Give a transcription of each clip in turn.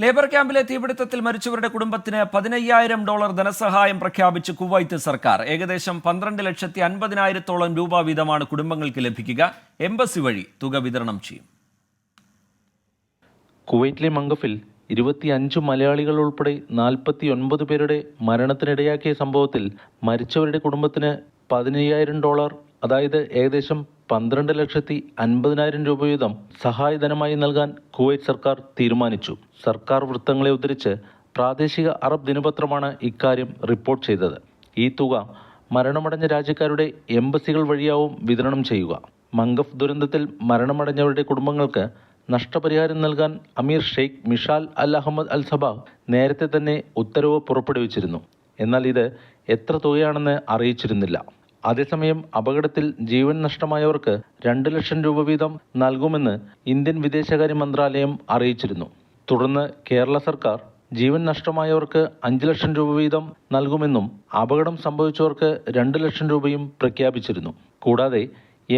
Labour ക്യാമ്പിലെ തീപിടുത്തത്തിൽ മരിച്ചവരുടെ കുടുംബത്തിന് $15,000 ധനസഹായം പ്രഖ്യാപിച്ച് കുവൈത്ത് സർക്കാർ. ഏകദേശം 12,50,000 രൂപ വീതമാണ് കുടുംബങ്ങൾക്ക് ലഭിക്കുക. എംബസി വഴി തുക വിതരണം ചെയ്യും. കുവൈറ്റിലെ മംഗഫിൽ 25 മലയാളികൾ ഉൾപ്പെടെ 49 പേരുടെ മരണത്തിനിടയാക്കിയ സംഭവത്തിൽ മരിച്ചവരുടെ കുടുംബത്തിന് $15,000, അതായത് ഏകദേശം 12,50,000 രൂപ വീതം സഹായധനമായി നൽകാൻ കുവൈറ്റ് സർക്കാർ തീരുമാനിച്ചു. സർക്കാർ വൃത്തങ്ങളെ ഉദ്ധരിച്ച് പ്രാദേശിക അറബ് ദിനപത്രമാണ് ഇക്കാര്യം റിപ്പോർട്ട് ചെയ്തത്. ഈ തുക മരണമടഞ്ഞ രാജ്യക്കാരുടെ എംബസികൾ വഴിയാവും വിതരണം ചെയ്യുക. മംഗഫ് ദുരന്തത്തിൽ മരണമടഞ്ഞവരുടെ കുടുംബങ്ങൾക്ക് നഷ്ടപരിഹാരം നൽകാൻ അമീർ ഷെയ്ഖ് മിഷാൽ അൽ അഹമ്മദ് അൽ സബാഹ് നേരത്തെ തന്നെ ഉത്തരവ് പുറപ്പെടുവിച്ചിരുന്നു. എന്നാൽ ഇത് എത്ര തുകയാണെന്ന് അറിയിച്ചിരുന്നില്ല. അതേസമയം അപകടത്തിൽ ജീവൻ നഷ്ടമായവർക്ക് 2 ലക്ഷം രൂപ വീതം നൽകുമെന്ന് ഇന്ത്യൻ വിദേശകാര്യ മന്ത്രാലയം അറിയിച്ചിരുന്നു. തുടർന്ന് കേരള സർക്കാർ ജീവൻ നഷ്ടമായവർക്ക് 5 ലക്ഷം രൂപ വീതം നൽകുമെന്നും അപകടം സംഭവിച്ചവർക്ക് 2 ലക്ഷം രൂപയും പ്രഖ്യാപിച്ചിരുന്നു. കൂടാതെ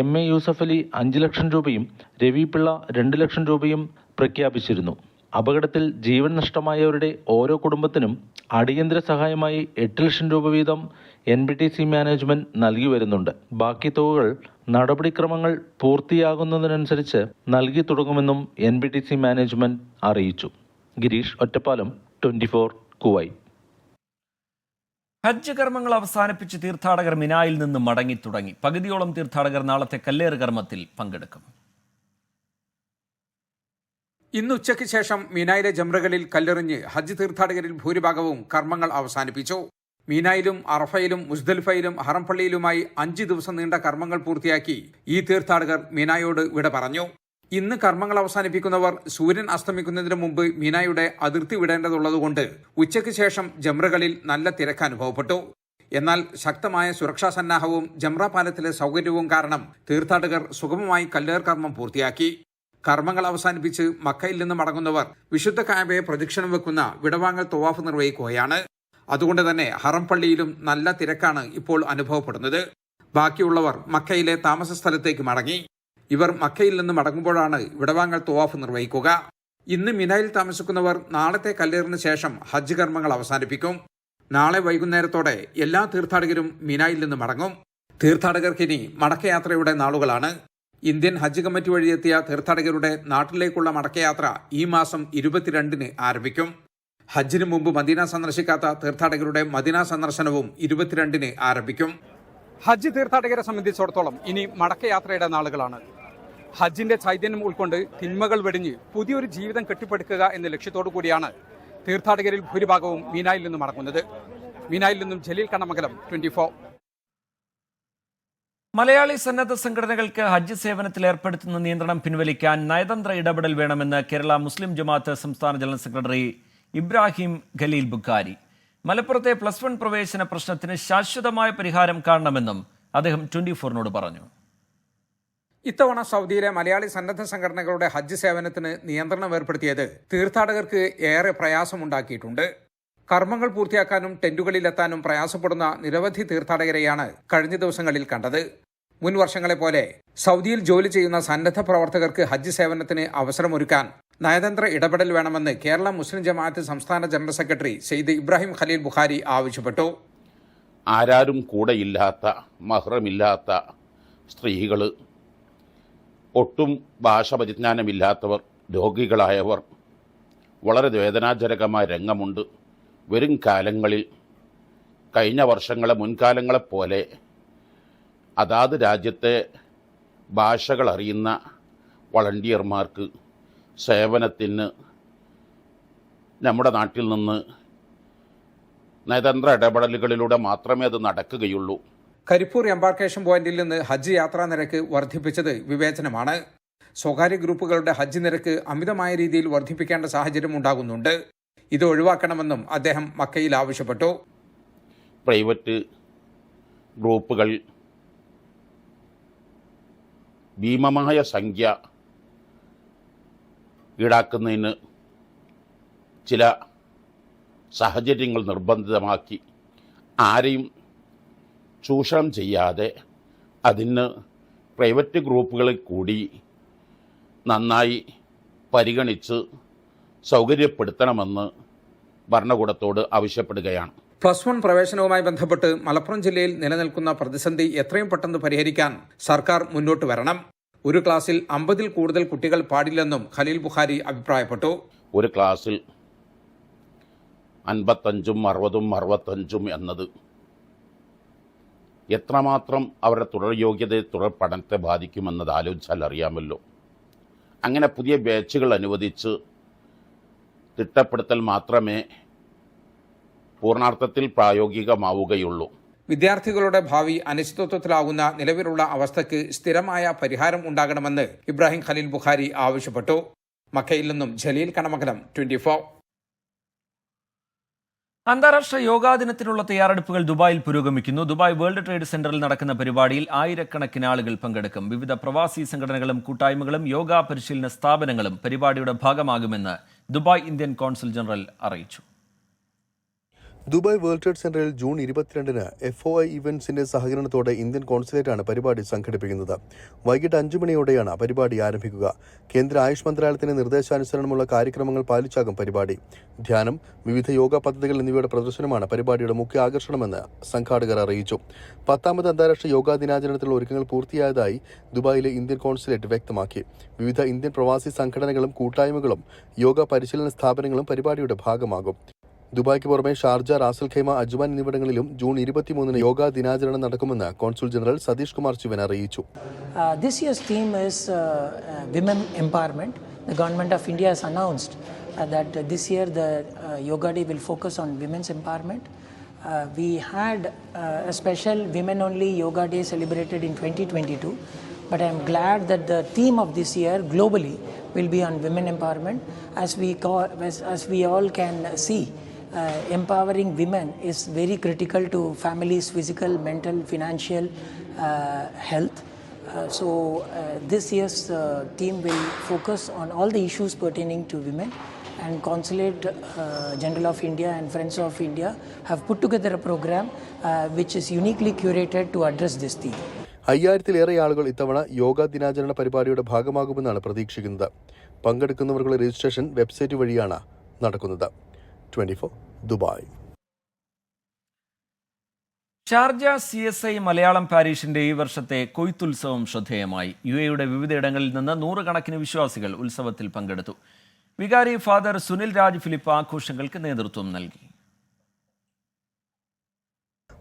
MA യൂസഫ് അലി 5 ലക്ഷം രൂപയും രവി പിള്ള 2 ലക്ഷം രൂപയും പ്രഖ്യാപിച്ചിരുന്നു. അപകടത്തിൽ ജീവൻ നഷ്ടമായവരുടെ ഓരോ കുടുംബത്തിനും അടിയന്തര സഹായമായി 8 ലക്ഷം രൂപ വീതം NBTC മാനേജ്മെന്റ് നൽകി വരുന്നുണ്ട്. ബാക്കി തുകകൾ നടപടിക്രമങ്ങൾ പൂർത്തിയാകുന്നതിനനുസരിച്ച് നൽകി തുടങ്ങുമെന്നും NBTC മാനേജ്മെന്റ് അറിയിച്ചു. ഗിരീഷ് ഒറ്റപ്പാലം, 24 കുവൈറ്റ്. ഹജ്ജ് കർമ്മങ്ങൾ അവസാനിപ്പിച്ച് തീർത്ഥാടകർ മിനായിൽ നിന്ന് മടങ്ങി തുടങ്ങി. പകുതിയോളം തീർത്ഥാടകർ നാളത്തെ കല്ലേറ് കർമ്മത്തിൽ പങ്കെടുക്കും. ഇന്ന് ഉച്ചയ്ക്ക് ശേഷം മീനായിലെ ജംറകളിൽ കല്ലെറിഞ്ഞ് ഹജ്ജ് തീർത്ഥാടകരിൽ ഭൂരിഭാഗവും കർമ്മങ്ങൾ അവസാനിപ്പിച്ചു. മീനായിലും അറഫയിലും മുസ്ദലിഫയിലും ഹറം പള്ളിയിലുമായി 5 ദിവസം നീണ്ട കർമ്മങ്ങൾ പൂർത്തിയാക്കി ഈ തീർത്ഥാടകർ മീനായോട് വിട പറഞ്ഞു. ഇന്ന് കർമ്മങ്ങൾ അവസാനിപ്പിക്കുന്നവർ സൂര്യൻ അസ്തമിക്കുന്നതിന് മുമ്പ് മീനായുടെ അതിർത്തി വിടേണ്ടതുള്ളതുകൊണ്ട് ഉച്ചയ്ക്ക് ശേഷം ജംറകളിൽ നല്ല തിരക്ക് അനുഭവപ്പെട്ടു. എന്നാൽ ശക്തമായ സുരക്ഷാ സന്നാഹവും ജംറ പാലത്തിലെ സൗകര്യവും കാരണം തീർത്ഥാടകർ സുഗമമായി കല്ലേർ കർമ്മം പൂർത്തിയാക്കി. കർമ്മങ്ങൾ അവസാനിപ്പിച്ച് മക്കയിൽ നിന്ന് മടങ്ങുന്നവർ വിശുദ്ധ കഅബയെ പ്രദക്ഷിണം വെക്കുന്ന വിടവാങ്ങൽ തവാഫ് നിർവഹിക്കുകയാണ്. അതുകൊണ്ട് തന്നെ ഹറം പള്ളിയിലും നല്ല തിരക്കാണ് ഇപ്പോൾ അനുഭവപ്പെടുന്നത്. ബാക്കിയുള്ളവർ മക്കയിലെ താമസ സ്ഥലത്തേക്ക് മടങ്ങി. ഇവർ മക്കയിൽ നിന്ന് മടങ്ങുമ്പോഴാണ് വിടവാങ്ങൽ തവാഫ് നിർവഹിക്കുക. ഇന്ന് മിനായിൽ താമസിക്കുന്നവർ നാളത്തെ കല്ലേറിന് ശേഷം ഹജ്ജ് കർമ്മങ്ങൾ അവസാനിപ്പിക്കും. നാളെ വൈകുന്നേരത്തോടെ എല്ലാ തീർത്ഥാടകരും മിനായിൽ നിന്ന് മടങ്ങും. തീർത്ഥാടകർക്കിനി മടക്കയാത്രയുടെ നാളുകളാണ്. ഇന്ത്യൻ ഹജ്ജ് കമ്മിറ്റി വഴിയെത്തിയ തീർത്ഥാടകരുടെ നാട്ടിലേക്കുള്ള മടക്കയാത്ര ഈ മാസം 22-ന് ആരംഭിക്കും. ഹജ്ജിന് മുമ്പ് മദീന സന്ദർശിക്കാത്ത തീർത്ഥാടകരുടെ മദീന സന്ദർശനവും 22-ന് ആരംഭിക്കും. ഹജ്ജ് തീർത്ഥാടകരെ സംബന്ധിച്ചിടത്തോളം ഇനി മടക്കയാത്രയുടെ നാളുകളാണ്. ഹജ്ജിന്റെ ചൈതന്യം ഉൾക്കൊണ്ട് തിന്മകൾ വെടിഞ്ഞ് പുതിയൊരു ജീവിതം കെട്ടിപ്പടുക്കുക എന്ന ലക്ഷ്യത്തോടു കൂടിയാണ് തീർത്ഥാടകരിൽ ഭൂരിഭാഗവും മീനായിൽ നിന്നും മടങ്ങുന്നത്. മീനായിൽ നിന്നും ജലീൽ കണ്ണമംഗലം, 24. മലയാളി സന്നദ്ധ സംഘടനകൾക്ക് ഹജ്ജ് സേവനത്തിൽ ഏർപ്പെടുത്തുന്ന നിയന്ത്രണം പിൻവലിക്കാൻ നയതന്ത്ര ഇടപെടൽ വേണമെന്ന് കേരള മുസ്ലിം ജമാഅത്ത് സംസ്ഥാന ജനറൽ സെക്രട്ടറി ഇബ്രാഹിം ഖലീൽ ബുഖാരി. മലപ്പുറത്തെ +1 പ്രവേശന പ്രശ്നത്തിന് ശാശ്വതമായ പരിഹാരം കാണണമെന്നും അദ്ദേഹം 24-നോട് പറഞ്ഞു. ഇത്തവണ സൗദിയിലെ മലയാളി സന്നദ്ധ സംഘടനകളുടെ ഹജ്ജ് സേവനത്തിന് നിയന്ത്രണം ഏർപ്പെടുത്തിയത് തീർത്ഥാടകർക്ക് ഏറെ പ്രയാസമുണ്ടാക്കിയിട്ടുണ്ട്. കർമ്മങ്ങൾ പൂർത്തിയാക്കാനും ടെന്റുകളിലെത്താനും പ്രയാസപ്പെടുന്ന നിരവധി തീർത്ഥാടകരെയാണ് കഴിഞ്ഞ ദിവസങ്ങളിൽ കണ്ടത്. മുൻ വർഷങ്ങളെ പോലെ സൗദിയിൽ ജോലി ചെയ്യുന്ന സന്നദ്ധ പ്രവർത്തകർക്ക് ഹജ്ജ് സേവനത്തിന് അവസരമൊരുക്കാൻ നയതന്ത്ര ഇടപെടൽ വേണമെന്ന് കേരള മുസ്ലിം ജമാഅത്ത് സംസ്ഥാന ജനറൽ സെക്രട്ടറി സെയ്ദ് ഇബ്രാഹിം ഖലീൽ ബുഖാരി ആവശ്യപ്പെട്ടു. ആരാരും കൂടെയില്ലാത്ത, മഹ്റമില്ലാത്ത സ്ത്രീകൾ, ഒട്ടും ഭാഷ പരിജ്ഞാനമില്ലാത്തവർ, രോഗികളായവർ, വളരെ വേദനാജനകമായ രംഗമുണ്ട്. വരും കാലങ്ങളിൽ കഴിഞ്ഞ വർഷങ്ങളെ മുൻകാലങ്ങളെപ്പോലെ അതാത് രാജ്യത്തെ ഭാഷകൾ അറിയുന്ന വളണ്ടിയർമാർക്ക് സേവനത്തിന് നമ്മുടെ നാട്ടിൽ നിന്ന് നയതന്ത്ര ഇടപെടലുകളിലൂടെ മാത്രമേ അത് നടക്കുകയുള്ളൂ. കരിപ്പൂർ എംബാർക്കേഷൻ പോയിന്റിൽ നിന്ന് ഹജ്ജ് യാത്രാ നിരക്ക് വർദ്ധിപ്പിച്ചത് വിവേചനമാണ്. സ്വകാര്യ ഗ്രൂപ്പുകളുടെ ഹജ്ജ് നിരക്ക് അമിതമായ രീതിയിൽ വർദ്ധിപ്പിക്കേണ്ട സാഹചര്യം ഉണ്ടാകുന്നുണ്ട്. ഇത് ഒഴിവാക്കണമെന്നും അദ്ദേഹം മക്കയിൽ ആവശ്യപ്പെട്ടു. പ്രൈവറ്റ് ഗ്രൂപ്പുകൾ ഭീമമായ സംഖ്യ ഈടാക്കുന്നതിന് ചില സാഹചര്യങ്ങൾ നിർബന്ധിതമാക്കി ആരെയും ചൂഷണം ചെയ്യാതെ അതിന് പ്രൈവറ്റ് ഗ്രൂപ്പുകളിൽ കൂടി നന്നായി പരിഗണിച്ച് സൗകര്യപ്പെടുത്തണമെന്ന് ഭരണകൂടത്തോട് ആവശ്യപ്പെടുകയാണ്. +1 പ്രവേശനവുമായി ബന്ധപ്പെട്ട് മലപ്പുറം ജില്ലയിൽ നിലനിൽക്കുന്ന പ്രതിസന്ധി എത്രയും പെട്ടെന്ന് പരിഹരിക്കാൻ സർക്കാർ മുന്നോട്ട് വരണം. ഒരു ക്ലാസ്സിൽ 50-ൽ കൂടുതൽ കുട്ടികൾ പാടില്ലെന്നും ഖലീൽ ബുഖാരി അഭിപ്രായപ്പെട്ടു. ഒരു ക്ലാസ്സിൽ 55-ഉം 60-ഉം 65-ഉം എന്നത് എത്രമാത്രം അവരുടെ തുടർ യോഗ്യതയെ, തുടർ പഠനത്തെ ബാധിക്കുമെന്നത് ആലോചിച്ചാൽ അറിയാമല്ലോ. അങ്ങനെ പുതിയ ബാച്ചുകൾ അനുവദിച്ച് തിട്ടപ്പെടുത്തൽ മാത്രമേ പൂർണ്ണാർത്ഥത്തിൽ പ്രായോഗികമാവുകയുള്ളൂ. വിദ്യാർത്ഥികളുടെ ഭാവി അനിശ്ചിതത്വത്തിലാകുന്ന നിലവിലുള്ള അവസ്ഥയ്ക്ക് സ്ഥിരമായ പരിഹാരം ഉണ്ടാകണമെന്ന് ഇബ്രാഹിം ഖലീൽ ബുഖാരി ആവശ്യപ്പെട്ടു. മക്കയിൽ നിന്നും ജലീൽ കണമംഗലം, 24. അന്താരാഷ്ട്ര യോഗാ ദിനത്തിനുള്ള തയ്യാറെടുപ്പുകൾ ദുബായിൽ പുരോഗമിക്കുന്നു. ദുബായ് വേൾഡ് ട്രേഡ് സെന്ററിൽ നടക്കുന്ന പരിപാടിയിൽ ആയിരക്കണക്കിന് ആളുകൾ പങ്കെടുക്കും. വിവിധ പ്രവാസി സംഘടനകളും കൂട്ടായ്മകളും യോഗാ പരിശീലന സ്ഥാപനങ്ങളും പരിപാടിയുടെ ഭാഗമാകുമെന്ന് ദുബായ് ഇന്ത്യൻ കോൺസുൽ ജനറൽ അറിയിച്ചു. ദുബായ് വേൾഡ് ട്രേഡ് സെന്ററിൽ ജൂൺ 22-ന് FOI ഇവന്റ്സിന്റെ സഹകരണത്തോടെ ഇന്ത്യൻ കോൺസുലേറ്റാണ് പരിപാടി സംഘടിപ്പിക്കുന്നത്. വൈകിട്ട് 5 മണിയോടെയാണ് പരിപാടി ആരംഭിക്കുക. കേന്ദ്ര ആയുഷ് മന്ത്രാലയത്തിന്റെ നിർദ്ദേശാനുസരണമുള്ള കാര്യക്രമങ്ങൾ പാലിച്ചാകും പരിപാടി. ധ്യാനം, വിവിധ യോഗ പദ്ധതികൾ എന്നിവയുടെ പ്രദർശനമാണ് പരിപാടിയുടെ മുഖ്യ ആകർഷണമെന്ന് സംഘാടകർ അറിയിച്ചു. 10ാമത് അന്താരാഷ്ട്ര യോഗാ ദിനാചരണത്തിലുള്ള ഒരുക്കങ്ങൾ പൂർത്തിയായതായി ദുബായിലെ ഇന്ത്യൻ കോൺസുലേറ്റ് വ്യക്തമാക്കി. വിവിധ ഇന്ത്യൻ പ്രവാസി സംഘടനകളും കൂട്ടായ്മകളും യോഗ പരിശീലന സ്ഥാപനങ്ങളും പരിപാടിയുടെ ഭാഗമാകും. ദുബായ്ക്ക് പുറമെ ഷാർജ, റാസൽ ഖൈമ, അജ്മാൻ എന്നിവിടങ്ങളിലും ജൂൺ 23-ന് യോഗാ ദിനാചരണം നടക്കുമെന്ന് കോൺസുൽ ജനറൽ സതീഷ് കുമാർ ശിവൻ അറിയിച്ചു. This year's theme is women empowerment. The government of India has announced that this year the Yoga Day will focus on women's empowerment. We had a special women-only Yoga Day celebrated in 2022, but I am glad that the theme of this year globally will be on women empowerment. As we all can see, empowering women is very critical to families' physical, mental, financial health. So this year's theme will focus on all the issues pertaining to women, and Consulate General of India and Friends of India have put together a program which is uniquely curated to address this theme. 5000-ലേറെ ആളുകൾ ഇത്തവണ യോഗാ ദിനാചരണ പരിപാടിയുടെ ഭാഗമാകുമെന്നാണ് പ്രതീക്ഷിക്കുന്നത്. പങ്കെടുക്കുന്നവർക്കുള്ള registration website വഴിയാണ് നടക്കുന്നത്. 24 Dubai. Sharjah CSI Malayalam പാരീഷിന്റെ ഈ വർഷത്തെ കൊയ്ത്തുത്സവം ശ്രദ്ധേയമായി. UAEയുടെ വിവിധയിടങ്ങളിൽ നിന്ന് 100 കണക്കിന് വിശ്വാസികൾ ഉത്സവത്തിൽ പങ്കെടുത്തു. വികാരി ഫാദർ സുനിൽ രാജ് ഫിലിപ്പ് ആഘോഷങ്ങൾക്ക് നേതൃത്വം നൽകി.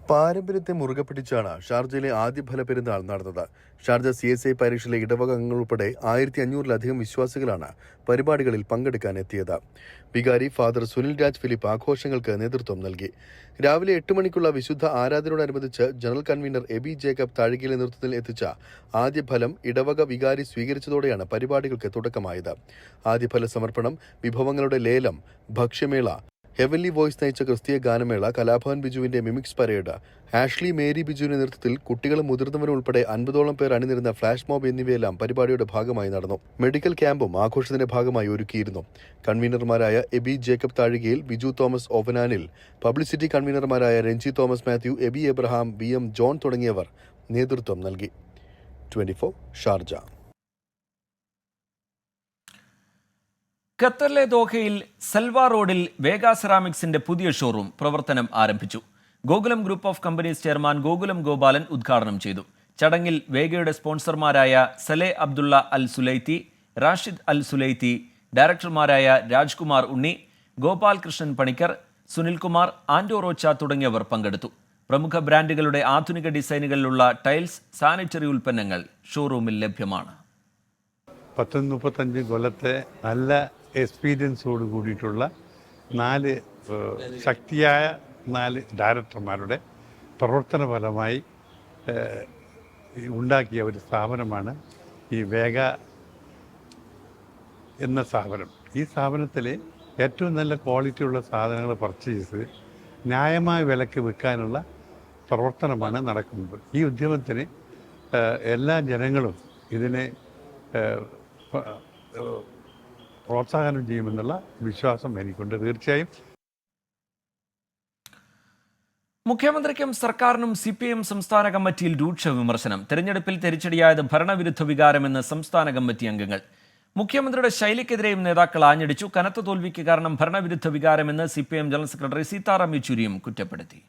പാരമ്പര്യത്തെ മുറുകെ പിടിച്ചാണ് ഷാർജയിലെ ആദ്യ ഫല പെരുന്നാൾ നടന്നത്. ഷാർജ CSI പാരീഷിലെ ഇടവക അംഗങ്ങൾ ഉൾപ്പെടെ 1500-ലധികം വിശ്വാസികളാണ് പരിപാടികളിൽ പങ്കെടുക്കാൻ എത്തിയത്. വികാരി ഫാദർ സുനിൽ രാജ് ഫിലിപ്പ് ആഘോഷങ്ങൾക്ക് നേതൃത്വം നൽകി. രാവിലെ 8 മണിക്കുള്ള വിശുദ്ധ ആരാധനയോടനുബന്ധിച്ച് ജനറൽ കൺവീനർ എബി ജേക്കബ് താഴകിയിലെ നേതൃത്വത്തിൽ എത്തിച്ച ആദ്യ ഫലം ഇടവക വികാരി സ്വീകരിച്ചതോടെയാണ് പരിപാടികൾക്ക് തുടക്കമായത്. ആദ്യഫല സമർപ്പണം, വിഭവങ്ങളുടെ ലേലം, ഭക്ഷ്യമേള, ഹെവൻലി വോയ്സ് നയിച്ച ക്രിസ്തീയ ഗാനമേള, കലാഭവൻ ബിജുവിന്റെ മിമിക്സ് പരേഡ്, ആഷ്ലി മേരി ബിജുവിന്റെ നേതൃത്വത്തിൽ കുട്ടികളും മുതിർന്നവരും ഉൾപ്പെടെ 50ഓളം പേർ അണിനിരുന്ന ഫ്ലാഷ് മോബ് എന്നിവയെല്ലാം പരിപാടിയുടെ ഭാഗമായി നടന്നു. മെഡിക്കൽ ക്യാമ്പും ആഘോഷത്തിന്റെ ഭാഗമായി ഒരുക്കിയിരുന്നു. കൺവീനർമാരായ എബി ജേക്കബ് താഴികയിൽ, ബിജു തോമസ് ഓവനാനിൽ, പബ്ലിസിറ്റി കൺവീനർമാരായ Renji Thomas Mathew, Aby Abraham, VM John തുടങ്ങിയവർ നേതൃത്വം നൽകി. 24 ഷാർജ. ഖത്തറിലെ ദോഹയിൽ സൽവാ റോഡിൽ വേഗ സെറാമിക്സിന്റെ പുതിയ ഷോറൂം പ്രവർത്തനം ആരംഭിച്ചു. Gokulam group of companies chairman Gokulam Gopalan ഉദ്ഘാടനം ചെയ്തു. ചടങ്ങിൽ വേഗയുടെ സ്പോൺസർമാരായ സലെ അബ്ദുള്ള അൽ സുലൈത്തി, റാഷിദ് അൽ സുലൈത്തി, ഡയറക്ടർമാരായ രാജ്കുമാർ ഉണ്ണി, ഗോപാൽ കൃഷ്ണൻ പണിക്കർ, സുനിൽകുമാർ, ആൻഡോ റോച്ച തുടങ്ങിയവർ പങ്കെടുത്തു. പ്രമുഖ ബ്രാൻഡുകളുടെ ആധുനിക ഡിസൈനുകളിലുള്ള ടൈൽസ്, സാനിറ്ററി ഉൽപ്പന്നങ്ങൾ ഷോറൂമിൽ ലഭ്യമാണ്. 35 കൊല്ലത്തെ നല്ല എക്സ്പീരിയൻസോട് കൂടിയിട്ടുള്ള 4 ശക്തിയായ 4 ഡയറക്ടർമാരുടെ പ്രവർത്തന ഫലമായി ഉണ്ടാക്കിയ ഒരു സ്ഥാപനമാണ് ഈ വേഗ എന്ന സ്ഥാപനം. ഈ സ്ഥാപനത്തിൽ ഏറ്റവും നല്ല ക്വാളിറ്റിയുള്ള സാധനങ്ങൾ പർച്ചേസ് ന്യായമായ വിലക്ക് വിൽക്കാനുള്ള പ്രവർത്തനമാണ് നടക്കുന്നത്. ഈ ഉദ്യമത്തിന് എല്ലാ ജനങ്ങളും ഇതിനെ പ്രോത്സാഹനം ചെയ്യുമെന്നുള്ള വിശ്വാസം എനിക്കുണ്ട്. തീർച്ചയായും മുഖ്യമന്ത്രിക്കും സർക്കാരിനും CPM സംസ്ഥാന കമ്മിറ്റിയിൽ രൂക്ഷ വിമർശനം. തെരഞ്ഞെടുപ്പിൽ തിരിച്ചടിയായത് ഭരണവിരുദ്ധ വികാരമെന്ന് സംസ്ഥാന കമ്മിറ്റി അംഗങ്ങൾ. മുഖ്യമന്ത്രിയുടെ ശൈലിക്കെതിരെയും നേതാക്കൾ ആഞ്ഞടിച്ചു. കനത്ത തോൽവിക്ക് കാരണം ഭരണവിരുദ്ധ വികാരമെന്ന് CPIM ജനറൽ സെക്രട്ടറി സീതാറാം യെച്ചൂരിയും കുറ്റപ്പെടുത്തി.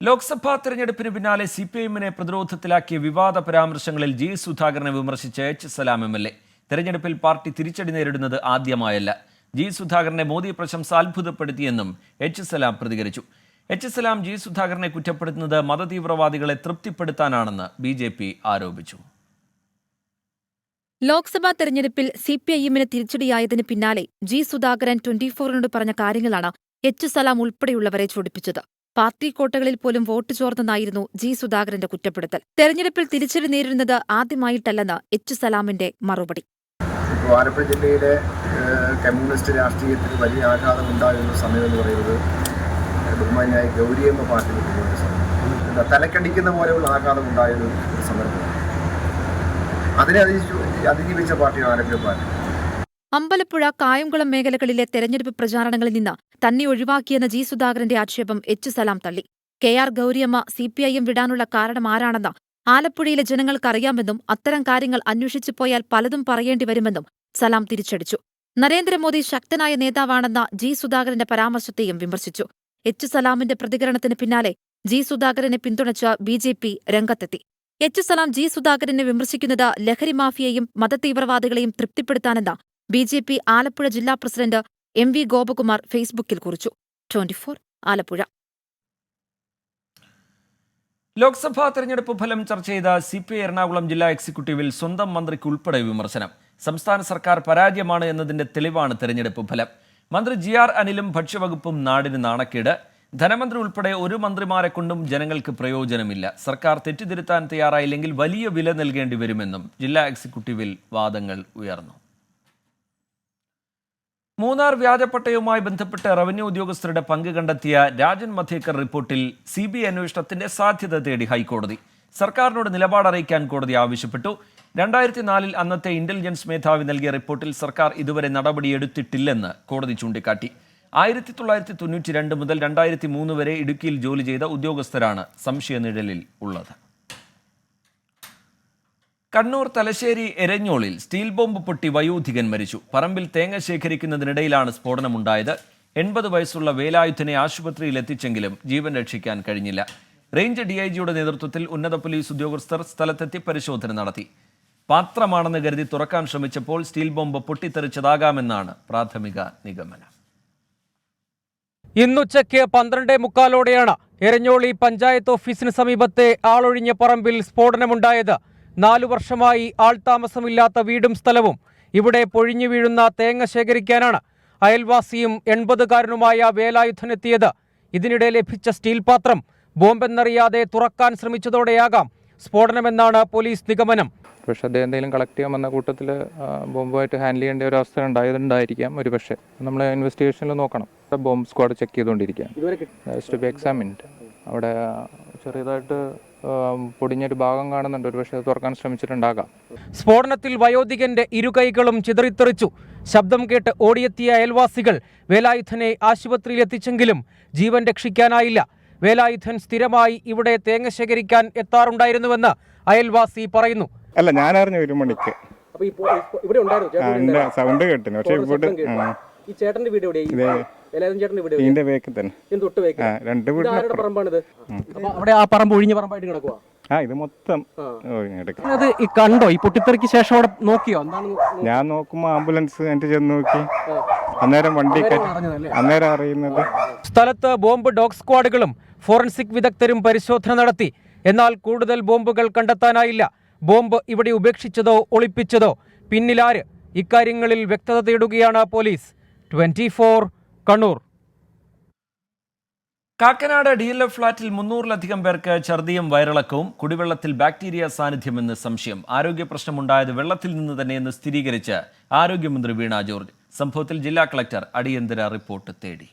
ലോക്സഭാ തെരഞ്ഞെടുപ്പിന് പിന്നാലെ CPIMനെ പ്രതിരോധത്തിലാക്കിയ വിവാദ പരാമർശങ്ങളിൽ G സുധാകരനെ വിമർശിച്ച H സലാം MLA. തെരഞ്ഞെടുപ്പിൽ പാർട്ടി തിരിച്ചടി നേരിടുന്നത് ആദ്യമായല്ല. G സുധാകരനെ മോദി പ്രശംസ അത്ഭുതപ്പെടുത്തിയെന്നും H സലാം പ്രതികരിച്ചു. H സലാം G സുധാകരനെ കുറ്റപ്പെടുത്തുന്നത് മതതീവ്രവാദികളെ തൃപ്തിപ്പെടുത്താനാണെന്ന് BJP ആരോപിച്ചു. ലോക്സഭാ തെരഞ്ഞെടുപ്പിൽ CPIMന് തിരിച്ചടിയായതിന് പിന്നാലെ G സുധാകരൻ 24നോട് പറഞ്ഞ കാര്യങ്ങളാണ് H സലാം ഉൾപ്പെടെയുള്ളവരെ ചൊടിപ്പിച്ചത്. പാർട്ടി കോട്ടകളിൽ പോലും വോട്ട് ചോർന്നെന്നായിരുന്നു G സുധാകരന്റെ കുറ്റപ്പെടുത്തൽ. തെരഞ്ഞെടുപ്പിൽ തിരിച്ചടി നേരിടുന്നത് ആദ്യമായിട്ടല്ലെന്ന് H സലാമിന്റെ മറുപടി. ആലപ്പുഴ ജില്ലയിലെ കമ്മ്യൂണിസ്റ്റ് രാഷ്ട്രീയത്തിൽ വലിയ ആഘാതം ഉണ്ടാകുന്ന സമയമെന്ന് പറയുന്നത് ബഹുമാന്യായ ഗൗരിയമ്മ പാർട്ടി വിട്ടുപോയ സമയം, തലക്കടിക്കുന്ന പോലെയുള്ള ആഘാതം ഉണ്ടായൊരു സന്ദർഭമാണ്. അതിനെ അതിജീവിച്ച പാർട്ടിയാണ് ആലപ്പുഴ പാർട്ടി. അമ്പലപ്പുഴ, കായംകുളം മേഖലകളിലെ തെരഞ്ഞെടുപ്പ് പ്രചാരണങ്ങളിൽ നിന്ന് തന്നെ ഒഴിവാക്കിയെന്ന G സുധാകരന്റെ ആക്ഷേപം H സലാം തള്ളി. KR ഗൗരിയമ്മ CPIM വിടാനുള്ള കാരണം ആരാണെന്ന് ആലപ്പുഴയിലെ ജനങ്ങൾക്കറിയാമെന്നും അത്തരം കാര്യങ്ങൾ അന്വേഷിച്ചു പോയാൽ പലതും പറയേണ്ടി വരുമെന്നും സലാം തിരിച്ചടിച്ചു. നരേന്ദ്രമോദി ശക്തനായ നേതാവാണെന്ന G സുധാകരന്റെ പരാമർശത്തെയും വിമർശിച്ചു. H സലാമിന്റെ പ്രതികരണത്തിന് പിന്നാലെ G സുധാകരനെ പിന്തുണച്ച BJP രംഗത്തെത്തി. H സലാം G സുധാകരനെ വിമർശിക്കുന്നത് ലഹരി മാഫിയയും മതതീവ്രവാദികളെയും തൃപ്തിപ്പെടുത്താനെന്ന് BJP ആലപ്പുഴ ജില്ലാ പ്രസിഡന്റ് MV ഗോപകുമാർ ഫേസ്ബുക്കിൽ കുറിച്ചു. 24 ആലപ്പുഴ. ലോക്സഭാ തെരഞ്ഞെടുപ്പ് ഫലം ചർച്ച ചെയ്ത CPI എറണാകുളം ജില്ലാ എക്സിക്യൂട്ടീവിൽ സ്വന്തം മന്ത്രിക്ക് ഉൾപ്പെടെ വിമർശനം. സംസ്ഥാന സർക്കാർ പരാജയമാണ് എന്നതിന്റെ തെളിവാണ് തെരഞ്ഞെടുപ്പ് ഫലം. മന്ത്രി GR അനിലും ഭക്ഷ്യവകുപ്പും നാടിന് നാണക്കേട്. ധനമന്ത്രി ഉൾപ്പെടെ ഒരു മന്ത്രിമാരെ കൊണ്ടും ജനങ്ങൾക്ക് പ്രയോജനമില്ല. സർക്കാർ തെറ്റിദ്ധരുത്താൻ തയ്യാറായില്ലെങ്കിൽ വലിയ വില നൽകേണ്ടി വരുമെന്നും ജില്ലാ എക്സിക്യൂട്ടീവിൽ വാദങ്ങൾ ഉയർന്നു. മൂന്നാർ വ്യാജപ്പട്ടയവുമായി ബന്ധപ്പെട്ട് റവന്യൂ ഉദ്യോഗസ്ഥരുടെ പങ്ക് കണ്ടെത്തിയ രാജൻ മധേക്കർ റിപ്പോർട്ടിൽ CBI അന്വേഷണത്തിന്റെ സാധ്യത തേടി ഹൈക്കോടതി. സർക്കാരിനോട് നിലപാട് അറിയിക്കാൻ കോടതി ആവശ്യപ്പെട്ടു. 2004 അന്നത്തെ ഇന്റലിജൻസ് മേധാവി നൽകിയ റിപ്പോർട്ടിൽ സർക്കാർ ഇതുവരെ നടപടിയെടുത്തിട്ടില്ലെന്ന് കോടതി ചൂണ്ടിക്കാട്ടി. 1992 മുതൽ 2003 വരെ ഇടുക്കിയിൽ ജോലി ചെയ്ത ഉദ്യോഗസ്ഥരാണ് സംശയനിഴലിൽ ഉള്ളത്. കണ്ണൂർ തലശ്ശേരി എരഞ്ഞോളിൽ സ്റ്റീൽ ബോംബ് പൊട്ടി വയോധികൻ മരിച്ചു. പറമ്പിൽ തേങ്ങ ശേഖരിക്കുന്നതിനിടയിലാണ് സ്ഫോടനമുണ്ടായത്. 80 വയസ്സുള്ള വേലായുധനെ ആശുപത്രിയിൽ എത്തിച്ചെങ്കിലും ജീവൻ രക്ഷിക്കാൻ കഴിഞ്ഞില്ല. റേഞ്ച് DIGയുടെ നേതൃത്വത്തിൽ ഉന്നത പോലീസ് ഉദ്യോഗസ്ഥർ സ്ഥലത്തെത്തി പരിശോധന നടത്തി. പാത്രമാണെന്ന് കരുതി തുറക്കാൻ ശ്രമിച്ചപ്പോൾ സ്റ്റീൽ ബോംബ് പൊട്ടിത്തെറിച്ചതാകാമെന്നാണ് പ്രാഥമിക നിഗമനം. ഇന്നുച്ചയ്ക്ക് 12:45 എരഞ്ഞോളി പഞ്ചായത്ത് ഓഫീസിന് സമീപത്തെ ആളൊഴിഞ്ഞ പറമ്പിൽ സ്ഫോടനമുണ്ടായത്. 4 വർഷമായി ആൾതാമസമില്ലാത്ത വീടും സ്ഥലവും. ഇവിടെ പൊഴിഞ്ഞു വീഴുന്ന തേങ്ങ ശേഖരിക്കാനാണ് അയൽവാസിയും 80കാരനുമായ വേലായുധനെത്തിയത്. ഇതിനിടെ ലഭിച്ച സ്റ്റീൽ പാത്രം ബോംബെന്നറിയാതെ തുറക്കാൻ ശ്രമിച്ചതോടെയാകാം സ്ഫോടനമെന്നാണ് പോലീസ് നിഗമനം. പക്ഷേ അദ്ദേഹം എന്തെങ്കിലും കളക്ട് ചെയ്യാമെന്ന കൂട്ടത്തിൽ ബോംബുമായിട്ട് ഹാൻഡിൽ ചെയ്യേണ്ട ഒരു അവസ്ഥ ഉണ്ടായതുണ്ടായിരിക്കാം. ഒരു പക്ഷേ നമ്മൾ ഇൻവെസ്റ്റിഗേഷനിൽ നോക്കണം. ബോംബ് സ്ക്വാഡ് ചെക്ക് ചെയ്തുകൊണ്ടിരിക്കുകയാണ്. എക്സാമിൻഡ് അവിടെ ചെറിയതായിട്ട് പൊടിഞ്ഞൊരു ഭാഗം കാണുന്നുണ്ട്. ഒരു പക്ഷേ അത് തുറക്കാൻ ശ്രമിച്ചിട്ടുണ്ടാകാം. സ്ഫോടനത്തിൽ വയോധികന്റെ ഇരുകൈകളും ചിതറിത്തെറിച്ചു. ശബ്ദം കേട്ട് ഓടിയെത്തിയ അയൽവാസികൾ വേലായുധനെ ആശുപത്രിയിൽ എത്തിച്ചെങ്കിലും ജീവൻ രക്ഷിക്കാനായില്ല. വേലായുധൻ സ്ഥിരമായി ഇവിടെ തേങ്ങ ശേഖരിക്കാൻ എത്താറുണ്ടായിരുന്നുവെന്ന് അയൽവാസി പറയുന്നു. അല്ല, ഞാൻ അറിഞ്ഞു 1 മണിക്ക് സൗണ്ട് കേട്ടിന്. പക്ഷേ ഈ ചേട്ടന്റെ വീട് ഇതിന്റെ വേക്കിൽ തന്നെ 2 വീടിന് അവിടെ ആ പറമ്പ് ഒഴിഞ്ഞ പറമ്പായിട്ട് കിടക്കുക. ഇത് മൊത്തം കണ്ടോ? ഈ പൊട്ടിത്തെറിക്ക് ശേഷം അവിടെ നോക്കിയോ? ഞാൻ നോക്കുമ്പോ ആംബുലൻസ് എന്റെ ചെന്ന് നോക്കി. അന്നേരം വണ്ടി അന്നേരം അറിയുന്നത്. സ്ഥലത്ത് ബോംബ് ഡോഗ് സ്ക്വാഡുകളും ഫോറൻസിക് വിദഗ്ധരും പരിശോധന നടത്തി. എന്നാൽ കൂടുതൽ ബോംബുകൾ കണ്ടെത്താനായില്ല. ബോംബ് ഇവിടെ ഉപേക്ഷിച്ചതോ ഒളിപ്പിച്ചതോ പിന്നിലാര്? ഇക്കാര്യങ്ങളിൽ വ്യക്തത തേടുകയാണ് പോലീസ്. 24 കണ്ണൂർ. കാക്കനാട് DLF ഫ്ളാറ്റിൽ 300-ലധികം പേർക്ക് ഛർദിയും വയറിളക്കവും. കുടിവെള്ളത്തിൽ ബാക്ടീരിയ സാന്നിധ്യമെന്ന് സംശയം. ആരോഗ്യ പ്രശ്നമുണ്ടായത് വെള്ളത്തിൽ നിന്ന് തന്നെയെന്ന് സ്ഥിരീകരിച്ച് ആരോഗ്യമന്ത്രി വീണ ജോർജ്. സംഭവത്തിൽ ജില്ലാ കളക്ടർ അടിയന്തര റിപ്പോർട്ട് തേടി.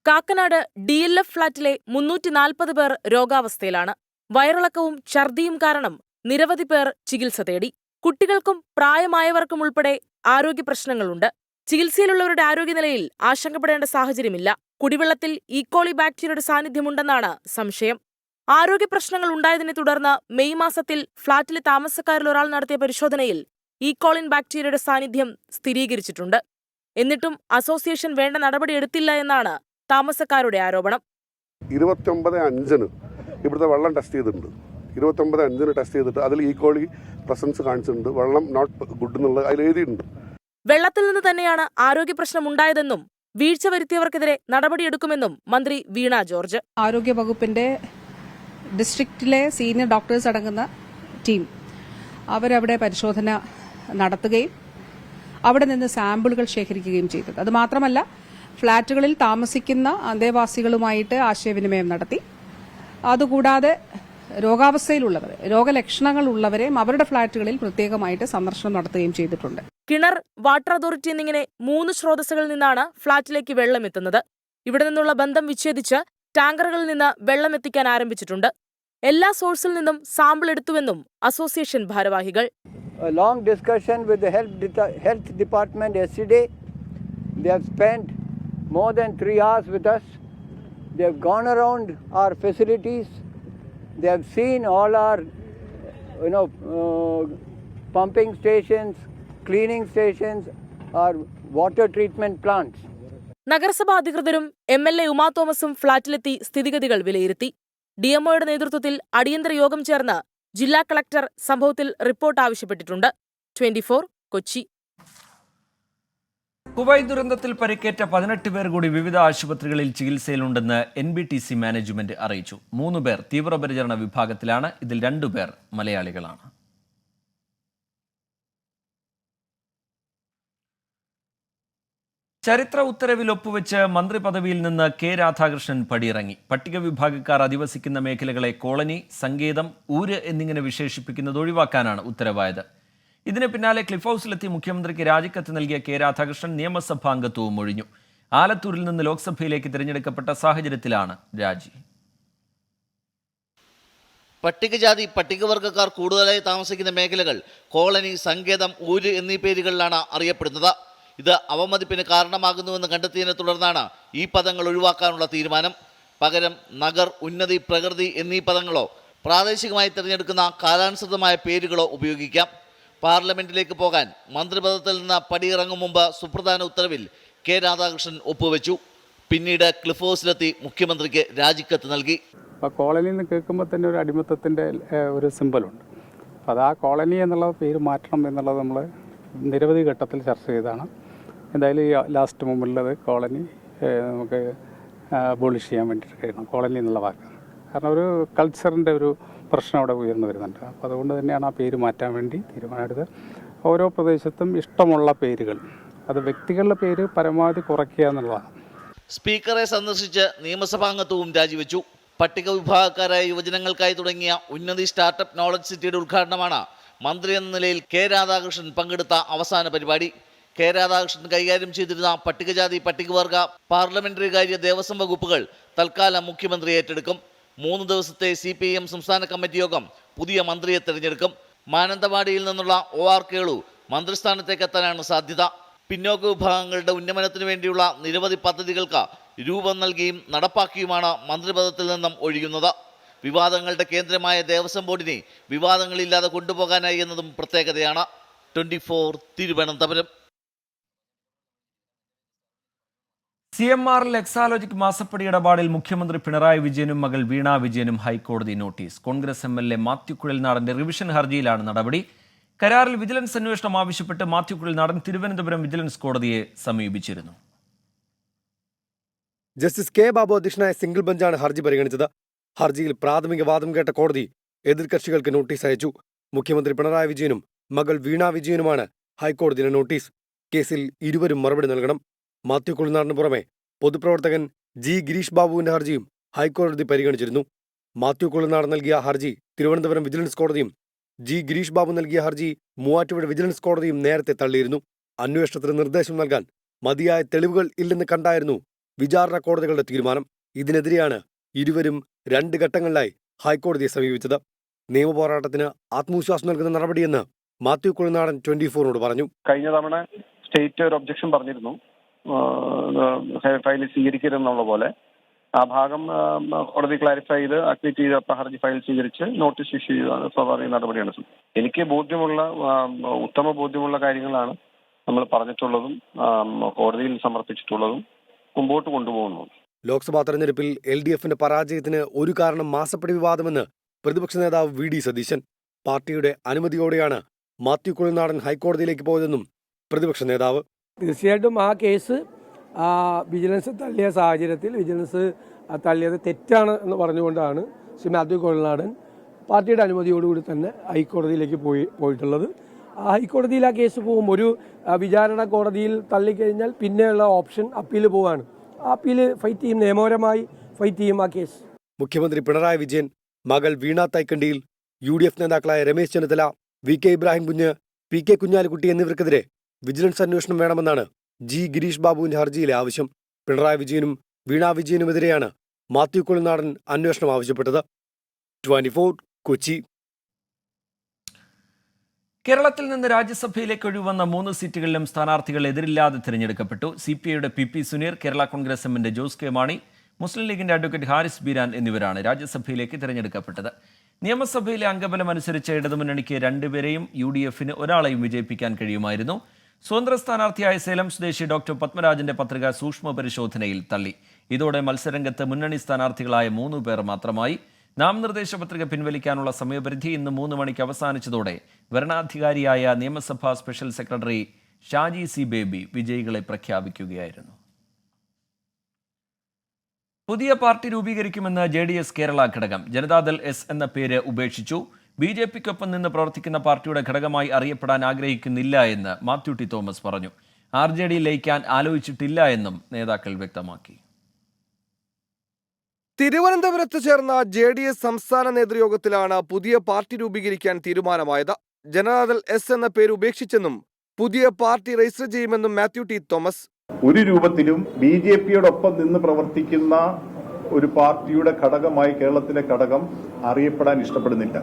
കാക്കനാട് DLF ഫ്ളാറ്റിലെ 340 പേർ രോഗാവസ്ഥയിലാണ്. വയറിളക്കവും ഛർദിയും കാരണം നിരവധി പേർ ചികിത്സ തേടി. കുട്ടികൾക്കും പ്രായമായവർക്കും ഉൾപ്പെടെ ആരോഗ്യ പ്രശ്നങ്ങളുണ്ട്. ചികിത്സയിലുള്ളവരുടെ ആരോഗ്യനിലയിൽ ആശങ്കപ്പെടേണ്ട സാഹചര്യമില്ല. കുടിവെള്ളത്തിൽ ഈക്കോളി ബാക്ടീരിയയുടെ സാന്നിധ്യമുണ്ടെന്നാണ് സംശയം. ആരോഗ്യ പ്രശ്നങ്ങൾ ഉണ്ടായതിനെ തുടർന്ന് മെയ് മാസത്തിൽ ഫ്ളാറ്റിലെ താമസക്കാരിൽ ഒരാൾ നടത്തിയ പരിശോധനയിൽ ഈക്കോളിൻ ബാക്ടീരിയയുടെ സാന്നിധ്യം സ്ഥിരീകരിച്ചിട്ടുണ്ട്. എന്നിട്ടും അസോസിയേഷൻ വേണ്ട നടപടിയെടുത്തില്ല എന്നാണ് താമസക്കാരുടെ ആരോപണം. 29/5 ഇവിടുത്തെ വെള്ളം ടെസ്റ്റ് ചെയ്തിട്ടുണ്ട്. 29/5 ടെസ്റ്റ് ചെയ്തിട്ട് അതിൽ ഈക്കോളി പ്രസൻസ് കാണിച്ചിട്ടുണ്ട്. വെള്ളം നോട്ട് ഗുഡ് എന്നുള്ളത് അതിൽ എഴുതിയിട്ടുണ്ട്. വെള്ളത്തിൽ നിന്ന് തന്നെയാണ് ആരോഗ്യ പ്രശ്നം ഉണ്ടായതെന്നും വീഴ്ച വരുത്തിയവർക്കെതിരെ നടപടിയെടുക്കുമെന്നും മന്ത്രി വീണ ജോർജ്. ആരോഗ്യ വകുപ്പിന്റെ ഡിസ്ട്രിക്റ്റിലെ സീനിയർ ഡോക്ടേഴ്സ് അടങ്ങുന്ന ടീം അവരവിടെ പരിശോധന നടത്തുകയും അവിടെ നിന്ന് സാമ്പിളുകൾ ശേഖരിക്കുകയും ചെയ്തത്. അത് മാത്രമല്ല, ഫ്ളാറ്റുകളിൽ താമസിക്കുന്ന അന്തേവാസികളുമായിട്ട് ആശയവിനിമയം നടത്തി. അതുകൂടാതെ രോഗാവസ്ഥയിലുള്ളവരെ, രോഗലക്ഷണങ്ങളുള്ളവരെയും അവരുടെ ഫ്ളാറ്റുകളിൽ പ്രത്യേകമായിട്ട് സന്ദർശനം നടത്തുകയും ചെയ്തിട്ടുണ്ട്. കിണർ, വാട്ടർ അതോറിറ്റി എന്നിങ്ങനെ 3 സ്രോതസ്സുകളിൽ നിന്നാണ് ഫ്ളാറ്റിലേക്ക് വെള്ളം എത്തുന്നത്. ഇവിടെ നിന്നുള്ള ബന്ധം വിച്ഛേദിച്ച് ടാങ്കറുകളിൽ നിന്ന് വെള്ളം എത്തിക്കാൻ ആരംഭിച്ചിട്ടുണ്ട്. എല്ലാ സോഴ്സിൽ നിന്നും സാമ്പിൾ എടുത്തുവെന്നും അസോസിയേഷൻ ഭാരവാഹികൾ. Long discussion with the health department yesterday. They have spent more than 3 hours with us. They have gone around our facilities. They have seen all our, pumping stations, cleaning stations, our water treatment plants. നഗരസഭാ അധികൃതരും MLA Uma തോമസും ഫ്ളാറ്റിലെത്തി സ്ഥിതിഗതികൾ വിലയിരുത്തി. DMOയുടെ നേതൃത്വത്തിൽ അടിയന്തര യോഗം ചേർന്ന് ജില്ലാ കളക്ടർ സംഭവത്തിൽ റിപ്പോർട്ട് ആവശ്യപ്പെട്ടിട്ടുണ്ട്. 24 കൊച്ചി. കുവൈറ്റ് ദുരന്തത്തിൽ പരിക്കേറ്റ 18 പേർ കൂടി വിവിധ ആശുപത്രികളിൽ ചികിത്സയിലുണ്ടെന്ന് NBTC മാനേജ്മെന്റ് അറിയിച്ചു. 3 പേർ തീവ്രപരിചരണ വിഭാഗത്തിലാണ്. ഇതിൽ 2 പേർ മലയാളികളാണ്. ചരിത്ര ഉത്തരവിൽ ഒപ്പുവെച്ച് മന്ത്രി പദവിയിൽ നിന്ന് K രാധാകൃഷ്ണൻ പടിയിറങ്ങി. പട്ടിക വിഭാഗക്കാർ അധിവസിക്കുന്ന മേഖലകളെ കോളനി, സങ്കേതം, ഊര് എന്നിങ്ങനെ വിശേഷിപ്പിക്കുന്നത് ഒഴിവാക്കാനാണ് ഉത്തരവായത്. ഇതിന് പിന്നാലെ ക്ലിഫ് ഹൗസിലെത്തി മുഖ്യമന്ത്രിക്ക് രാജിക്കത്ത് നൽകിയ K രാധാകൃഷ്ണൻ നിയമസഭാംഗത്വവും ഒഴിഞ്ഞു. ആലത്തൂരിൽ നിന്ന് ലോക്സഭയിലേക്ക് തിരഞ്ഞെടുക്കപ്പെട്ട സാഹചര്യത്തിലാണ് രാജി. പട്ടികജാതി പട്ടികവർഗക്കാർ കൂടുതലായി താമസിക്കുന്ന മേഖലകൾ കോളനി, സങ്കേതം, ഊര് എന്നീ പേരുകളിലാണ് അറിയപ്പെടുന്നത്. ഇത് അവമതിപ്പിന് കാരണമാകുന്നുവെന്ന് കണ്ടെത്തിയതിനെ തുടർന്നാണ് ഈ പദങ്ങൾ ഒഴിവാക്കാനുള്ള തീരുമാനം. പകരം നഗർ, ഉന്നതി, പ്രകൃതി എന്നീ പദങ്ങളോ പ്രാദേശികമായി തിരഞ്ഞെടുക്കുന്ന കാലാനുസൃതമായ പേരുകളോ ഉപയോഗിക്കാം. പാർലമെന്റിലേക്ക് പോകാൻ മന്ത്രിപദത്തിൽ നിന്ന് പടിയിറങ്ങും മുമ്പ് സുപ്രധാന ഉത്തരവിൽ K രാധാകൃഷ്ണൻ ഒപ്പുവെച്ചു. പിന്നീട് ക്ലിഫ് ഹൗസിലെത്തി മുഖ്യമന്ത്രിക്ക് രാജിക്കത്ത് നൽകി. കോളനി എന്ന് കേൾക്കുമ്പോൾ തന്നെ ഒരു അടിമത്തത്തിൻ്റെ ഒരു സിമ്പലുണ്ട്. അത് ആ കോളനി എന്നുള്ള പേര് മാറ്റണം എന്നുള്ളത് നമ്മൾ നിരവധി ഘട്ടത്തിൽ ചർച്ച ചെയ്താണ്. എന്തായാലും ഈ ലാസ്റ്റ് മൊമെൻറ്റിലത് കോളനി നമുക്ക് അബോളിഷ് ചെയ്യാൻ വേണ്ടിയിട്ട് കഴിയണം, കോളനി എന്നുള്ള വാക്ക്. കാരണം ഒരു കൾച്ചറിൻ്റെ ഒരു പ്രശ്നം അവിടെ ഉയർന്നു വരുന്നുണ്ട്. അപ്പോൾ അതുകൊണ്ട് തന്നെയാണ് ആ പേര് മാറ്റാൻ വേണ്ടി തീരുമാനമെടുത്തത്. ഓരോ പ്രദേശത്തും ഇഷ്ടമുള്ള പേരുകൾ, അത് വ്യക്തികളുടെ പേര് പരമാവധി കുറയ്ക്കുക എന്നുള്ളതാണ്. സ്പീക്കറെ സന്ദർശിച്ച് നിയമസഭാംഗത്വവും രാജിവെച്ചു. പട്ടിക വിഭാഗക്കാരായ യുവജനങ്ങൾക്കായി തുടങ്ങിയ ഉന്നതി സ്റ്റാർട്ടപ്പ് നോളജ് സിറ്റിയുടെ ഉദ്ഘാടനമാണ് മന്ത്രി എന്ന നിലയിൽ K രാധാകൃഷ്ണൻ പങ്കെടുത്ത അവസാന പരിപാടി. K രാധാകൃഷ്ണൻ കൈകാര്യം ചെയ്തിരുന്ന പട്ടികജാതി പട്ടികവർഗ പാർലമെന്ററി കാര്യ ദേവസ്വം വകുപ്പുകൾ തൽക്കാലം മുഖ്യമന്ത്രി ഏറ്റെടുക്കും. 3 ദിവസത്തെ CPIM സംസ്ഥാന കമ്മിറ്റി യോഗം പുതിയ മന്ത്രിയെ തിരഞ്ഞെടുക്കും. മാനന്തവാടിയിൽ നിന്നുള്ള OR കേളു മന്ത്രിസ്ഥാനത്തേക്ക് എത്താനാണ് സാധ്യത. പിന്നോക്ക വിഭാഗങ്ങളുടെ ഉന്നമനത്തിനു വേണ്ടിയുള്ള നിരവധി പദ്ധതികൾക്ക് രൂപം നൽകിയും നടപ്പാക്കിയുമാണ് മന്ത്രിപദത്തിൽ നിന്നും ഒഴിയുന്നത്. വിവാദങ്ങളുടെ കേന്ദ്രമായ ദേവസ്വം ബോർഡിനെ വിവാദങ്ങളില്ലാതെ കൊണ്ടുപോകാനായി എന്നതും പ്രത്യേകതയാണ്. 24 തിരുവനന്തപുരം. CMRL എക്സാലോജിക് മാസപ്പടി ഇടപാടിൽ മുഖ്യമന്ത്രി പിണറായി വിജയനും മകൾ വീണ വിജയനും ഹൈക്കോടതി നോട്ടീസ്. കോൺഗ്രസ് MLA മാത്യു കുഴൽനാടന്റെ റിവിഷൻ ഹർജിയിലാണ് നടപടി. കരാറിൽ വിജിലൻസ് അന്വേഷണം ആവശ്യപ്പെട്ട് മാത്യു കുഴൽനാടൻ തിരുവനന്തപുരം വിജിലൻസ് കോടതിയെ സമീപിച്ചിരുന്നു. ജസ്റ്റിസ് K ബാബു അധ്യക്ഷനായ സിംഗിൾ ബെഞ്ചാണ് ഹർജി പരിഗണിച്ചത്. ഹർജിയിൽ പ്രാഥമിക വാദം കേട്ട കോടതി എതിർകക്ഷികൾക്ക് നോട്ടീസ് അയച്ചു. മുഖ്യമന്ത്രി പിണറായി വിജയനും മകൾ വീണ വിജയനുമാണ് ഹൈക്കോടതിയുടെ നോട്ടീസ്. കേസിൽ ഇരുവരും മറുപടി നൽകണം. മാത്യു കുഴൽനാടിന് പുറമെ പൊതുപ്രവർത്തകൻ G ഗിരീഷ് ബാബുവിന്റെ ഹർജിയും ഹൈക്കോടതി പരിഗണിച്ചിരുന്നു. മാത്യു കുഴൽനാടൻ നൽകിയ ഹർജി തിരുവനന്തപുരം വിജിലൻസ് കോടതിയും G ഗിരീഷ് ബാബു നൽകിയ ഹർജി മൂവാറ്റുപുഴ വിജിലൻസ് കോടതിയും നേരത്തെ തള്ളിയിരുന്നു. അന്വേഷണത്തിന് നിർദ്ദേശം നൽകാൻ മതിയായ തെളിവുകൾ ഇല്ലെന്ന് കണ്ടായിരുന്നു വിചാരണ കോടതികളുടെ തീരുമാനം. ഇതിനെതിരെയാണ് ഇരുവരും 2 ഘട്ടങ്ങളിലായി ഹൈക്കോടതിയെ സമീപിച്ചത്. നിയമപോരാട്ടത്തിന് ആത്മവിശ്വാസം നൽകുന്ന നടപടിയെന്ന് മാത്യു കുഴൽനാടൻ 24നോട് പറഞ്ഞു. കഴിഞ്ഞ തവണ സ്റ്റേറ്റ് ഒരു ഒബ്ജക്ഷൻ പറഞ്ഞിരുന്നു, ഫയൽ സ്വീകരിക്കരുതെന്നുള്ള പോലെ. ആ ഭാഗം കോടതി ക്ലാരിഫൈ ചെയ്ത് അക്വിറ്റ് ചെയ്ത് ഹർജി ഫയൽ സ്വീകരിച്ച് നോട്ടീസ് ഇഷ്യൂ ചെയ്ത സ്വാഭാവിക നടപടിയാണ്. എനിക്ക് ഉത്തമ ബോധ്യമുള്ള കാര്യങ്ങളാണ് നമ്മൾ പറഞ്ഞിട്ടുള്ളതും കോടതിയിൽ സമർപ്പിച്ചിട്ടുള്ളതും മുമ്പോട്ട് കൊണ്ടുപോകുന്നു. ലോക്സഭാ തെരഞ്ഞെടുപ്പിൽ LDFന്റെ പരാജയത്തിന് ഒരു കാരണം മാസപ്പടി വിവാദമെന്ന് പ്രതിപക്ഷ നേതാവ് VD സതീശൻ. പാർട്ടിയുടെ അനുമതിയോടെയാണ് മാത്യു കുഴൽനാടൻ ഹൈക്കോടതിയിലേക്ക് പോയതെന്നും പ്രതിപക്ഷ നേതാവ്. തീർച്ചയായിട്ടും ആ കേസ് വിജിലൻസ് തള്ളിയ സാഹചര്യത്തിൽ വിജിലൻസ് തള്ളിയത് തെറ്റാണ് എന്ന് പറഞ്ഞുകൊണ്ടാണ് ശ്രീ മാത്യു കുഴൽനാടൻ പാർട്ടിയുടെ അനുമതിയോടുകൂടി തന്നെ ഹൈക്കോടതിയിലേക്ക് പോയിട്ടുള്ളത്. ആ ഹൈക്കോടതിയിൽ ആ കേസ് പോകും. ഒരു വിചാരണ കോടതിയിൽ തള്ളിക്കഴിഞ്ഞാൽ പിന്നെയുള്ള ഓപ്ഷൻ അപ്പീൽ പോവാണ്. ആ അപ്പീൽ ഫൈറ്റ് ചെയ്യും, നിയമപരമായി ഫൈറ്റ് ചെയ്യും ആ കേസ്. മുഖ്യമന്ത്രി പിണറായി വിജയൻ, മകൾ വീണ തൈക്കണ്ടിയിൽ, UDF നേതാക്കളായ രമേശ് ചെന്നിത്തല, VK ഇബ്രാഹിം കുഞ്ഞ്, PK കുഞ്ഞാലിക്കുട്ടി എന്നിവർക്കെതിരെ വിജിലൻസ് അന്വേഷണം വേണമെന്നാണ് G ഗിരീഷ് ബാബുവിന്റെ ഹർജിയിലെ ആവശ്യം. പിണറായി വിജയനും വീണ വിജയനുമെതിരെയാണ് മാത്യു കുഴൽനാടൻ അന്വേഷണം ആവശ്യപ്പെട്ടത്. 24 കൊച്ചി. കേരളത്തിൽ നിന്ന് രാജ്യസഭയിലേക്ക് ഒഴിവന്ന 3 സീറ്റുകളിലും സ്ഥാനാർത്ഥികൾ എതിരില്ലാതെ തിരഞ്ഞെടുക്കപ്പെട്ടു. CPIയുടെ PP സുനീർ, കേരള കോൺഗ്രസ് എമ്മിന്റെ ജോസ് കെ മാണി, മുസ്ലിം ലീഗിന്റെ അഡ്വക്കേറ്റ് ഹാരിസ് ബീരാൻ എന്നിവരാണ് രാജ്യസഭയിലേക്ക് തിരഞ്ഞെടുക്കപ്പെട്ടത്. നിയമസഭയിലെ അംഗബലം അനുസരിച്ച് ഇടതുമുന്നണിക്ക് 2 പേരെയും UDFന് ഒരാളെയും വിജയിപ്പിക്കാൻ കഴിയുമായിരുന്നു. സ്വതന്ത്ര സ്ഥാനാർത്ഥിയായ സേലം സ്വദേശി ഡോക്ടർ പത്മരാജന്റെ പത്രിക സൂക്ഷ്മ പരിശോധനയിൽ തള്ളി. ഇതോടെ മത്സരരംഗത്ത് മുന്നണി സ്ഥാനാർത്ഥികളായ 3 പേർ മാത്രമായി. നാമനിർദ്ദേശ പത്രിക പിൻവലിക്കാനുള്ള സമയപരിധി ഇന്ന് 3 മണിക്ക് അവസാനിച്ചതോടെ വരണാധികാരിയായ നിയമസഭാ special secretary Shaji C baby വിജയികളെ പ്രഖ്യാപിക്കുകയായിരുന്നു. പുതിയ പാർട്ടി രൂപീകരിക്കുമെന്ന് JDS കേരള ഘടകം. ജനതാദൾ S എന്ന പേര് ഉപേക്ഷിച്ചു. BJPക്കൊപ്പം നിന്ന് പ്രവർത്തിക്കുന്ന പാർട്ടിയുടെ ഘടകമായി അറിയപ്പെടാൻ ആഗ്രഹിക്കുന്നില്ല എന്ന് മാത്യു ടി തോമസ് പറഞ്ഞു. RJD ലയിക്കാൻ ആലോചിച്ചിട്ടില്ല എന്നും നേതാക്കൾ വ്യക്തമാക്കി. തിരുവനന്തപുരത്ത് ചേർന്ന JDS സംസ്ഥാന നേതൃയോഗത്തിലാണ് പുതിയ പാർട്ടി രൂപീകരിക്കാൻ തീരുമാനമായത്. ജനതാദൾ S എന്ന പേര് ഉപേക്ഷിച്ചെന്നും പുതിയ പാർട്ടി രജിസ്റ്റർ ചെയ്യുമെന്നും മാത്യു ടി തോമസ്. ഒരു രൂപത്തിലും BJPയോടൊപ്പം നിന്ന് പ്രവർത്തിക്കുന്ന ഒരു പാർട്ടിയുടെ ഘടകമായി കേരളത്തിലെ ഘടകം അറിയപ്പെടാൻ ഇഷ്ടപ്പെടുന്നില്ല.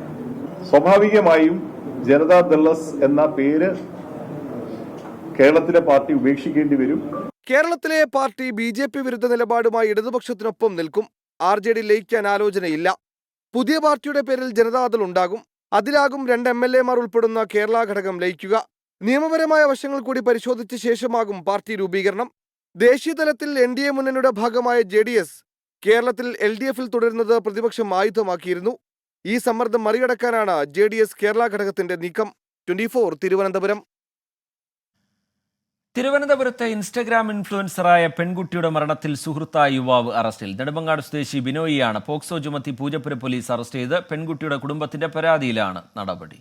സ്വാഭാവികമായും ജനതാദൾ S എന്ന പേര് കേരളത്തിലെ പാർട്ടി ഉപേക്ഷിക്കേണ്ടി വരും. കേരളത്തിലെ പാർട്ടി BJP വിരുദ്ധ നിലപാടുമായി ഇടതുപക്ഷത്തിനൊപ്പം നിൽക്കും. RJD ലയിക്കാൻ ആലോചനയില്ല. പുതിയ പാർട്ടിയുടെ പേരിൽ ജനതാദൾ ഉണ്ടാകും. അതിലാകും 2 MLA മാർ ഉൾപ്പെടുന്ന കേരള ഘടകം ലയിക്കുക. നിയമപരമായ വശങ്ങൾ കൂടി പരിശോധിച്ച ശേഷമാകും പാർട്ടി രൂപീകരണം. ദേശീയ തലത്തിൽ NDA മുന്നണിയുടെ ഭാഗമായ JDS കേരളത്തിൽ LDFൽ തുടരുന്നത് പ്രതിപക്ഷം ആയുധമാക്കിയിരുന്നു. ഈ സമ്മർദ്ദം മറികടക്കാനാണ് JDS കേരള ഘടകത്തിന്റെ നീക്കം. 24 തിരുവനന്തപുരം. തിരുവനന്തപുരത്തെ ഇൻസ്റ്റഗ്രാം ഇൻഫ്ലുവൻസറായ പെൺകുട്ടിയുടെ മരണത്തിൽ സുഹൃത്തായ യുവാവ് അറസ്റ്റിൽ. നെടുമങ്ങാട് സ്വദേശി ബിനോയിയാണ് പോക്സോ ചുമത്തി പൂജപ്പുര പോലീസ് അറസ്റ്റ് ചെയ്ത്. പെൺകുട്ടിയുടെ കുടുംബത്തിന്റെ പരാതിയിലാണ് നടപടി.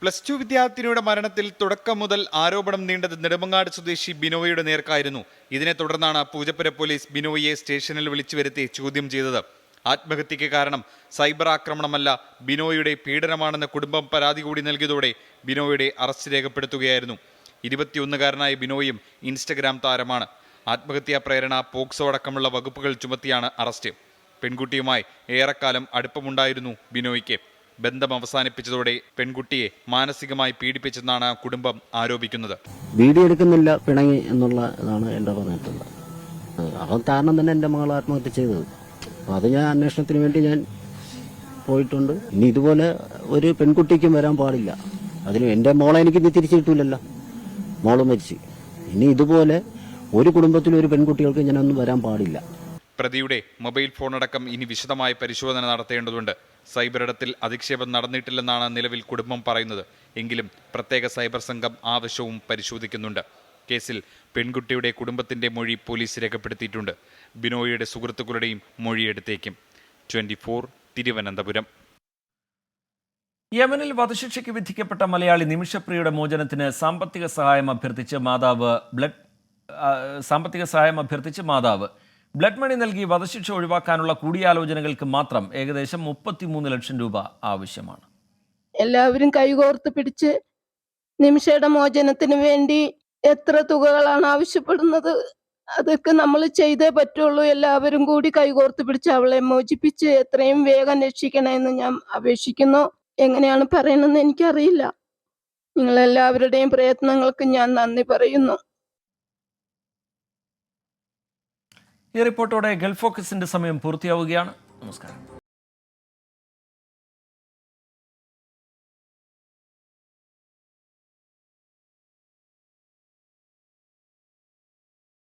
+2 വിദ്യാർത്ഥിനിയുടെ മരണത്തിൽ തുടക്കം മുതൽ ആരോപണം നീണ്ടത് നെടുമങ്ങാട് സ്വദേശി ബിനോയിയുടെ നേർക്കായിരുന്നു. ഇതിനെ തുടർന്നാണ് പൂജപ്പുര പോലീസ് ബിനോയിയെ സ്റ്റേഷനിൽ വിളിച്ചു വരുത്തി ചോദ്യം ചെയ്തത്. ആത്മഹത്യയ്ക്ക് കാരണം സൈബർ ആക്രമണമല്ല, ബിനോയിയുടെ പീഡനമാണെന്ന് കുടുംബം പരാതി കൂടി നൽകിയതോടെ ബിനോയിയുടെ അറസ്റ്റ് രേഖപ്പെടുത്തുകയായിരുന്നു. 21-കാരനായ ബിനോയും ഇൻസ്റ്റഗ്രാം താരമാണ്. ആത്മഹത്യാ പ്രേരണ, പോക്സോ അടക്കമുള്ള വകുപ്പുകൾ ചുമത്തിയാണ് അറസ്റ്റ്. പെൺകുട്ടിയുമായി ഏറെക്കാലം അടുപ്പമുണ്ടായിരുന്നു ബിനോയ്ക്ക്. ബന്ധം അവസാനിപ്പിച്ചതോടെ പെൺകുട്ടിയെ മാനസികമായി പീഡിപ്പിച്ചെന്നാണ് കുടുംബം ആരോപിക്കുന്നത്. വീഡിയോ എടുക്കുന്നില്ല, പിണങ്ങി എന്നുള്ള ഇതാണ് എൻ്റെ പറഞ്ഞിട്ടുള്ളത്. അത് കാരണം തന്നെ എൻ്റെ മകൾ ആത്മഹത്യ ചെയ്തത്. അപ്പോൾ അത് ഞാൻ അന്വേഷണത്തിന് വേണ്ടി ഞാൻ പോയിട്ടുണ്ട്. ഇനി ഇതുപോലെ ഒരു പെൺകുട്ടിക്കും വരാൻ പാടില്ല. അതിന് എൻ്റെ മോളെ എനിക്ക് തിരിച്ചു കിട്ടൂലല്ലോ, മോള് മരിച്ചു. ഇനി ഇതുപോലെ ഒരു കുടുംബത്തിലും ഒരു പെൺകുട്ടികൾക്ക് ഞാനൊന്നും വരാൻ പാടില്ല. പ്രതിയുടെ മൊബൈൽ ഫോണടക്കം ഇനി വിശദമായ പരിശോധന നടത്തേണ്ടതുണ്ട്. സൈബർ ഇടത്തിൽ അധിക്ഷേപം നടന്നിട്ടില്ലെന്നാണ് നിലവിൽ കുടുംബം പറയുന്നത്. എങ്കിലും പ്രത്യേക സൈബർ സംഘം ആവശ്യവും പരിശോധിക്കുന്നുണ്ട്. കേസിൽ പെൺകുട്ടിയുടെ കുടുംബത്തിന്റെ മൊഴി പോലീസ് രേഖപ്പെടുത്തിയിട്ടുണ്ട്. ബിനോയിയുടെ സുഹൃത്തുക്കളുടെയും മൊഴിയെടുത്തേക്കും. 24 തിരുവനന്തപുരം. യമനിൽ വധശിക്ഷയ്ക്ക് വിധിക്കപ്പെട്ട മലയാളി നിമിഷപ്രിയയുടെ മോചനത്തിന് സാമ്പത്തിക സഹായം അഭ്യർത്ഥിച്ച് മാതാവ് ബ്ലഡ് മണി നൽകി വധശിക്ഷ ഒഴിവാക്കാനുള്ള കൂടിയാലോചനകൾക്ക് മാത്രം ഏകദേശം 33 ലക്ഷം രൂപ ആവശ്യമാണ്. എല്ലാവരും കൈകോർത്ത് പിടിച്ച് നിമിഷയുടെ മോചനത്തിന് വേണ്ടി എത്ര തുകകളാണ് ആവശ്യപ്പെടുന്നത്, അതൊക്കെ നമ്മൾ ചെയ്തേ പറ്റുള്ളൂ. എല്ലാവരും കൂടി കൈകോർത്ത് പിടിച്ച് അവളെ മോചിപ്പിച്ച് എത്രയും വേഗം രക്ഷിക്കണമെന്ന് ഞാൻ അപേക്ഷിക്കുന്നു. എങ്ങനെയാണ് പറയണമെന്ന് എനിക്കറിയില്ല. നിങ്ങളെല്ലാവരുടെയും പ്രയത്നങ്ങൾക്ക് ഞാൻ നന്ദി പറയുന്നു. ഈ റിപ്പോർട്ടോടെ ഗൾഫ് ഫോക്കസിന്റെ സമയം പൂർത്തിയാവുകയാണ്. നമസ്കാരം.